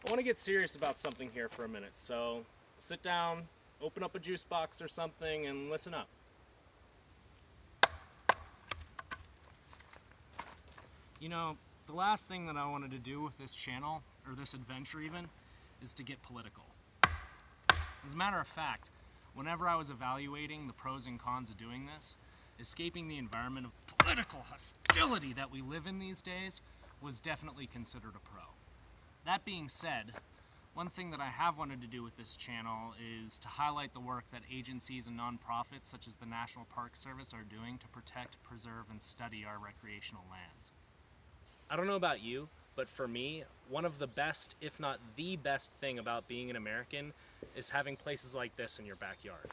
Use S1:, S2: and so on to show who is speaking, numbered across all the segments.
S1: I want to get serious about something here for a minute, so sit down, open up a juice box or something, and listen up. You know, the last thing that I wanted to do with this channel, or this adventure even, is to get political. As a matter of fact, whenever I was evaluating the pros and cons of doing this, escaping the environment of political hostility that we live in these days was definitely considered a pro. That being said, one thing that I have wanted to do with this channel is to highlight the work that agencies and nonprofits such as the National Park Service are doing to protect, preserve, and study our recreational lands. I don't know about you, but for me, one of the best, if not the best thing about being an American is having places like this in your backyard.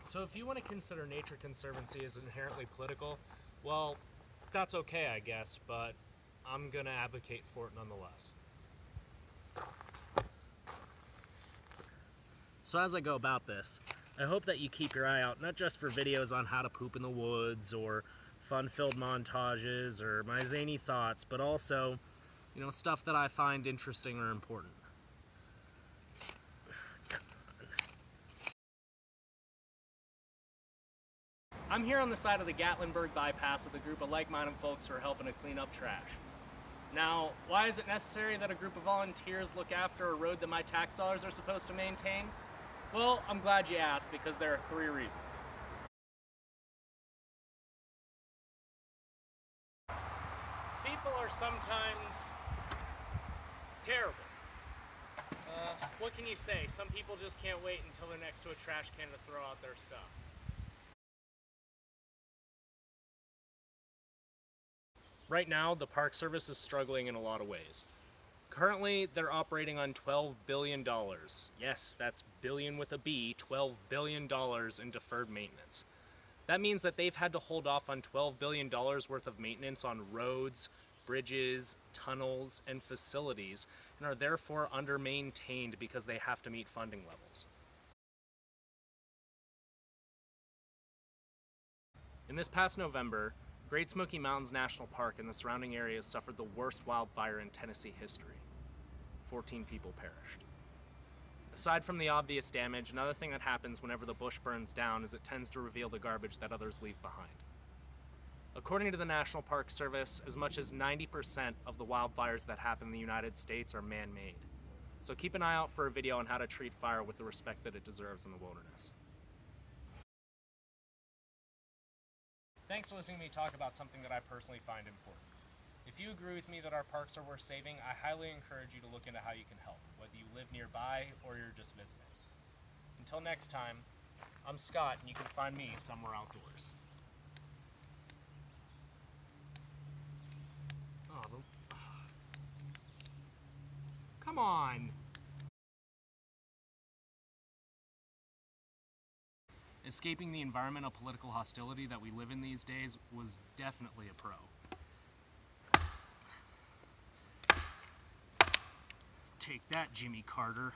S1: So if you want to consider Nature Conservancy as inherently political, well, that's okay, I guess, but I'm gonna advocate for it nonetheless. So as I go about this, I hope that you keep your eye out not just for videos on how to poop in the woods or fun-filled montages or my zany thoughts, but also, you know, stuff that I find interesting or important. I'm here on the side of the Gatlinburg bypass with a group of like-minded folks who are helping to clean up trash. Now, why is it necessary that a group of volunteers look after a road that my tax dollars are supposed to maintain? Well, I'm glad you asked, because there are 3 reasons. People are sometimes terrible. What can you say? Some people just can't wait until they're next to a trash can to throw out their stuff. Right now, the Park Service is struggling in a lot of ways. Currently, they're operating on $12 billion. Yes, that's billion with a B, $12 billion in deferred maintenance. That means that they've had to hold off on $12 billion worth of maintenance on roads, bridges, tunnels, and facilities, and are therefore under-maintained because they have to meet funding levels. In this past November, Great Smoky Mountains National Park and the surrounding areas suffered the worst wildfire in Tennessee history. 14 people perished. Aside from the obvious damage, another thing that happens whenever the bush burns down is it tends to reveal the garbage that others leave behind. According to the National Park Service, as much as 90% of the wildfires that happen in the United States are man-made. So keep an eye out for a video on how to treat fire with the respect that it deserves in the wilderness. Thanks for listening to me talk about something that I personally find important. If you agree with me that our parks are worth saving, I highly encourage you to look into how you can help, whether you live nearby or you're just visiting. Until next time, I'm Scott, and you can find me somewhere outdoors. Come on! Escaping the environmental political hostility that we live in these days was definitely a pro. Take that, Jimmy Carter.